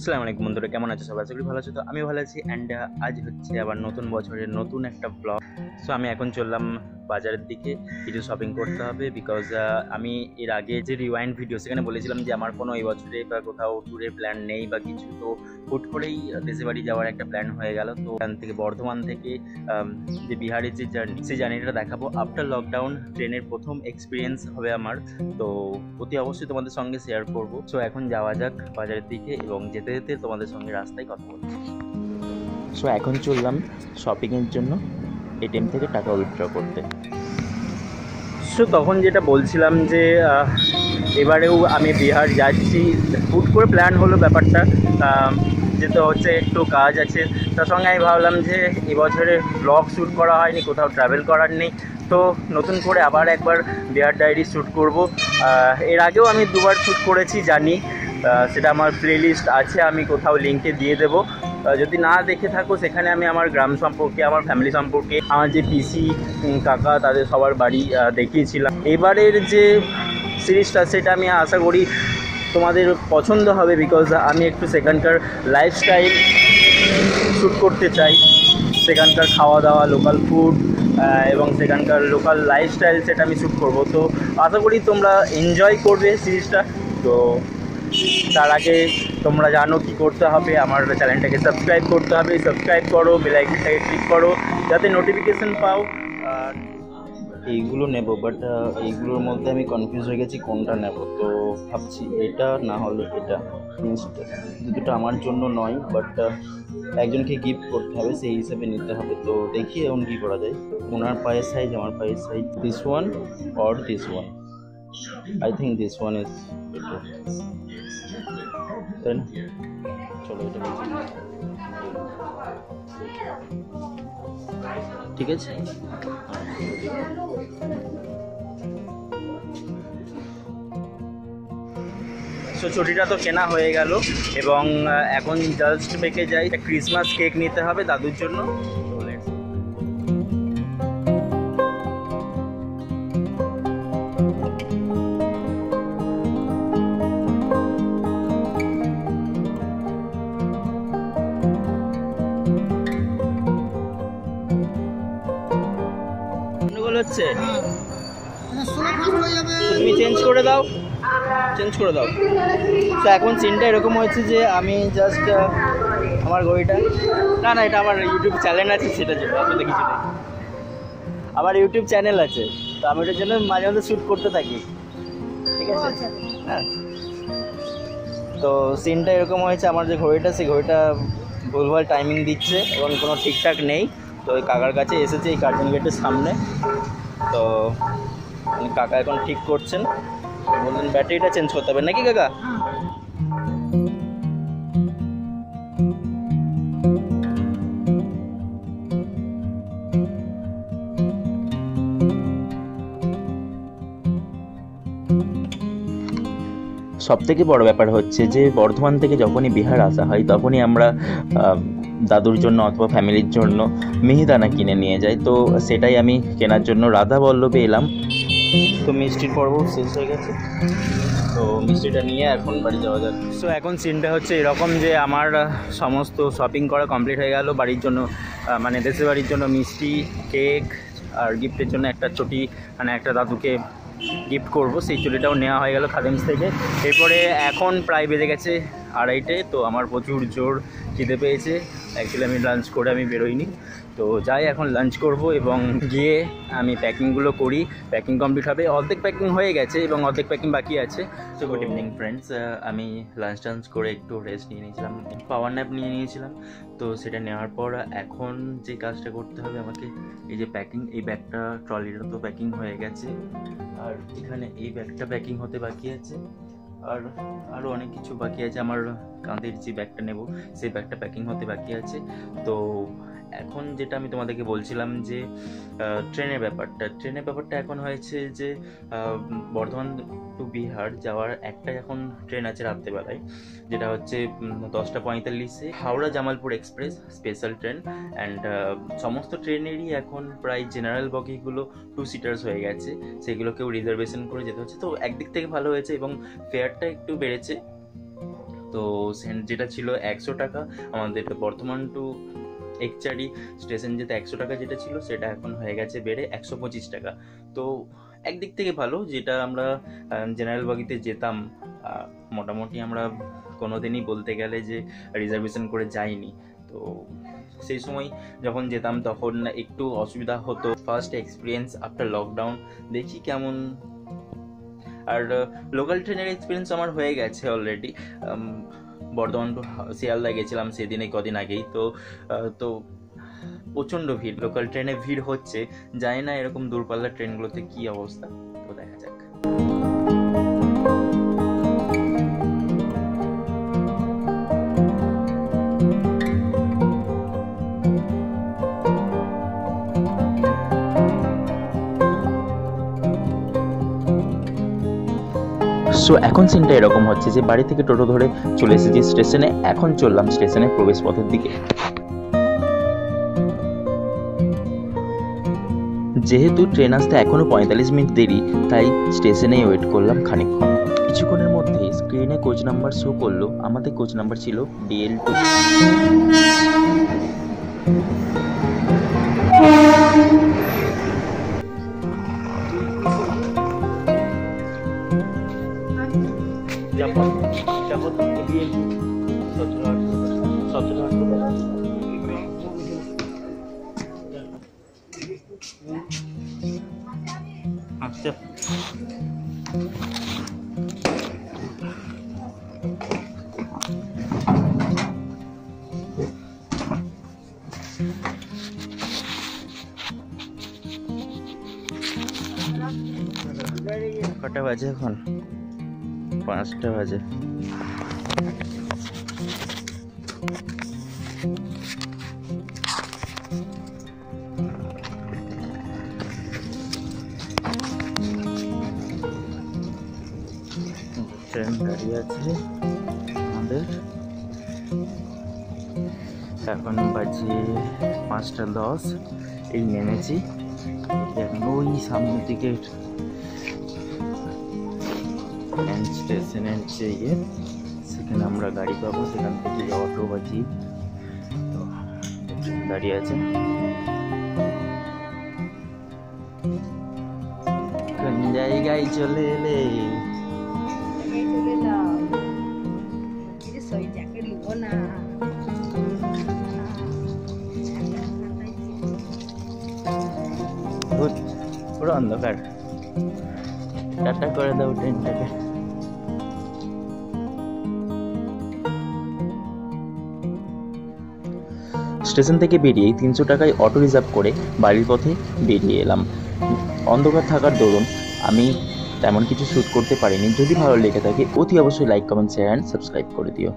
আসসালামু আলাইকুম বন্ধুরা, কেমন আছো সবাই? আশা করি ভালো আছো। তো আমি ভালো আছি অ্যান্ড আজ হচ্ছে আবার নতুন বছরের নতুন একটা ব্লগ। সো আমি এখন চললাম বাজারের দিকে, কিছু শপিং করতে হবে বিকজ আমি এর আগে যে রিওয়াইন্ড ভিডিও সেখানে বলেছিলাম যে আমার কোনো এই বছরে বা কোথাও ট্যুরের প্ল্যান নেই বা কিছু। তো হুট করেই দেশের বাড়ি যাওয়ার একটা প্ল্যান হয়ে গেল। তো এখান থেকে বর্ধমান থেকে যে বিহারের যে জার্নি, সেই জার্নিটা দেখাবো। আফটার লকডাউন ট্রেনের প্রথম এক্সপিরিয়েন্স হবে আমার, তো অতি অবশ্যই তোমাদের সঙ্গে শেয়ার করব। সো এখন যাওয়া যাক বাজারের দিকে এবং যেতে যেতে তোমাদের সঙ্গে রাস্তায় কথা বলছি। সো এখন চললাম শপিংয়ের জন্য এটিএম থেকে টাকা উইথড্র করতে। সো তখন যেটা বলছিলাম যে এবারেও আমি বিহার যাচ্ছি, হুট করে প্ল্যান হলো ব্যাপারটা। যেতে হচ্ছে, একটু কাজ আছে, তার সঙ্গে আমি ভাবলাম যে এবছরে ব্লগ শ্যুট করা হয়নি, কোথাও ট্রাভেল করার নেই, তো নতুন করে আবার একবার বিহার ডায়েরি শ্যুট করব। এর আগেও আমি দুবার শ্যুট করেছি জানি, সেটা আমার প্লেলিস্ট আছে, আমি কোথাও লিঙ্কে দিয়ে দেবো। যদি না দেখে থাকো, সেখানে আমি আমার গ্রাম সম্পর্কে, আমার ফ্যামিলি সম্পর্কে, আমার যে পিসি কাকা তাদের সবার বাড়ি দেখিয়েছিলাম। এবারের যে সিরিজটা সেটা আমি আশা করি তোমাদের পছন্দ হবে, বিকজ আমি একটু সেখানকার লাইফস্টাইল শ্যুট করতে চাই, সেখানকার খাওয়া দাওয়া, লোকাল ফুড এবং সেখানকার লোকাল লাইফস্টাইল সেটা আমি শ্যুট করবো। তো আশা করি তোমরা এনজয় করবে সিরিজটা। তো তার আগে তোমরা জানো কি করতে হবে, আমার চ্যানেলটাকে সাবস্ক্রাইব করতে হবে, সাবস্ক্রাইব করো, বেল আইকনটাকে ক্লিক করো যাতে নোটিফিকেশান পাও। আর এইগুলো নেব, বাট এইগুলোর মধ্যে আমি কনফিউজ হয়ে গেছি কোনটা নেব। তো ভাবছি এটা না হলে এটা, দুটো আমার জন্য নয়, বাট একজনকে গিফট করতে হবে, সেই হিসাবে নিতে হবে। তো দেখি এখন কী করা যায়। ওনার পায়ের সাইজ, আমার পায়ের size, this one or this one. I think this one is better, তাই না? চলো এটা ঠিক আছে। সো ছুটিটা তো কেনা হয়ে গেল এবং এখন জাস্ট বেঁকে যাই, ক্রিসমাস কেক নিতে হবে দাদুর জন্য। হচ্ছে তুমি চেঞ্জ করে দাও, চেঞ্জ করে দাও। তো এখন সিনটা এরকম হয়েছে যে আমি জাস্ট আমার ঘড়িটা, না না এটা আমার ইউটিউব চ্যানেল আছে, সেটার জন্য আসলে কিছু নেই, আমার ইউটিউব চ্যানেল আছে, তো আমি ওটার জন্য মাঝে মাঝে শ্যুট করতে থাকি, ঠিক আছে? হ্যাঁ, তো সিনটা এরকম হয়েছে, আমার যে ঘড়িটা, সেই ঘড়িটা ভুলভাল টাইমিং দিচ্ছে এবং কোনো ঠিকঠাক নেই। তো ওই কাকার কাছে এসেছে এই কার্টুন গেটের সামনে, তো কাকা এখন ঠিক করছেন, বললেন ব্যাটারিটা চেঞ্জ করতে হবে নাকি কাকা? সবথেকে বড় ব্যাপার হচ্ছে যে বর্ধমান থেকে যখনই বিহার আসা হয় তখনই আমরা দাদুর জন্য অথবা ফ্যামিলির জন্য মিহিদানা কিনে নিয়ে যাই। তো সেটাই আমি কেনার জন্য রাধা বল্লভে এলাম। তো মিষ্টির পর্ব শেষ হয়ে গেছে, তো মিষ্টিটা নিয়ে এখন বাড়ি যাওয়া যাক। সো এখন সিনটা হচ্ছে এরকম যে আমার সমস্ত শপিং করা কমপ্লিট হয়ে গেল বাড়ির জন্য, মানে দেশের বাড়ির জন্য মিষ্টি, কেক আর গিফটের জন্য একটা চটি, মানে একটা দাদুকে গিফট করব, সেই চুড়িটাও নেওয়া হয়ে গেল খাদিমস থেকে। এরপরে এখন প্রায় বেজে গেছে 2:30, তো আমার প্রচুর জোর খিদে পেয়েছে। অ্যাকচুয়ালি আমি লাঞ্চ করে আমি বেরোইনি, তো যাই এখন লাঞ্চ করব এবং গিয়ে আমি প্যাকিংগুলো করি। প্যাকিং কমপ্লিট হবে, অর্ধেক প্যাকিং হয়ে গেছে এবং অর্ধেক প্যাকিং বাকি আছে। তো গুড ইভিনিং ফ্রেন্ডস, আমি লাঞ্চ টাঞ্চ করে একটু রেস্ট নিয়ে নিয়েছিলাম, পাওয়ার ন্যাপ নিয়ে নিয়েছিলাম। তো সেটা নেওয়ার পর এখন যে কাজটা করতে হবে আমাকে, এই যে প্যাকিং, এই ব্যাগটা ট্রলিটা তো প্যাকিং হয়ে গেছে, আর এখানে এই ব্যাগটা প্যাকিং হতে বাকি আছে, আর আরও অনেক কিছু বাকি আছে। আমার কাঁধের যে ব্যাগটা নেব সেই ব্যাগটা প্যাকিং হতে বাকি আছে। তো এখন যেটা আমি তোমাদেরকে বলছিলাম যে ট্রেনের ব্যাপারটা এখন হয়েছে যে বর্ধমান টু বিহার যাওয়ার একটা এখন ট্রেন আছে রাত্রেবেলায়, যেটা হচ্ছে 10:45-এ Howrah Jamalpur express special train. And সমস্ত ট্রেনেরই এখন প্রায় জেনারেল বগিগুলো 2 সিটার্স হয়ে গেছে, সেগুলোকেও রিজার্ভেশন করে যেতে হচ্ছে। তো একদিক থেকে ভালো হয়েছে এবং ফেয়ারটা একটু বেড়েছে, তো যেটা ছিল 100 টাকা, আমাদের বর্ধমান টু একচারি স্টেশন যেতে 100 টাকা যেটা ছিল, সেটা এখন হয়ে গেছে বেড়ে 125 টাকা। তো একদিক থেকে ভালো, যেটা আমরা জেনারেল বগিতে যেতাম, মোটামুটি আমরা কোনোদিনই বলতে গেলে যে রিজার্ভেশন করে যাইনি। তো সেই সময় যখন যেতাম তখন একটু অসুবিধা হতো। ফার্স্ট এক্সপিরিয়েন্স আফটার লকডাউন, দেখি কেমন। আর লোকাল ট্রেনের এক্সপিরিয়েন্স আমার হয়ে গেছে অলরেডি। বর্ধমান টু শিয়ালদা গেছিলাম সেদিনে, কদিন আগেই। তো প্রচণ্ড ভিড়, লোকাল ট্রেনে ভিড় হচ্ছে, জানি না এরকম দূরপাল্লার ট্রেনগুলোতে কি অবস্থা, তো দেখা যাক। সো এখন সিনটা এরকম হচ্ছে যে বাড়ি থেকে টোটো ধরে চলে এসেছি স্টেশনে, এখন চললাম স্টেশনের প্রবেশ পথের দিকে। যেহেতু ট্রেন আসতে এখনো 45 মিনিট দেরি, তাই স্টেশনেই ওয়েট করলাম খানিকক্ষণ। কিছুক্ষণের মধ্যে স্ক্রিনে কোচ নাম্বার শো করলো, আমাদের কোচ নাম্বার ছিল DL2। আচ্ছা, কটা বাজে এখন? 5টা বাজে। ট্রেন দাঁড়িয়ে আছে আমাদের, এখন বাজে 5টা 10। এই নেমেছি, এখন ওই সামনের দিকে স্টেশনের যে সেখানে আমরা গাড়ি পাবো, সেখান থেকে অটো বা জিপ। তো দাঁড়িয়ে আছে, কোন জায়গায় চলে এলে? পুরো অন্ধকার, টাটা করে দাও ট্রেনটাকে। স্টেশন থেকে বেরিয়ে 300 টাকায় অটো রিজার্ভ করে বাড়ির পথে বেরিয়ে এলাম। অন্ধকার থাকার দরুন আমি তেমন কিছু শ্যুট করতে পারিনি। যদি ভালো লেগে থাকে অতি অবশ্যই like, comment, share and subscribe করে দিও।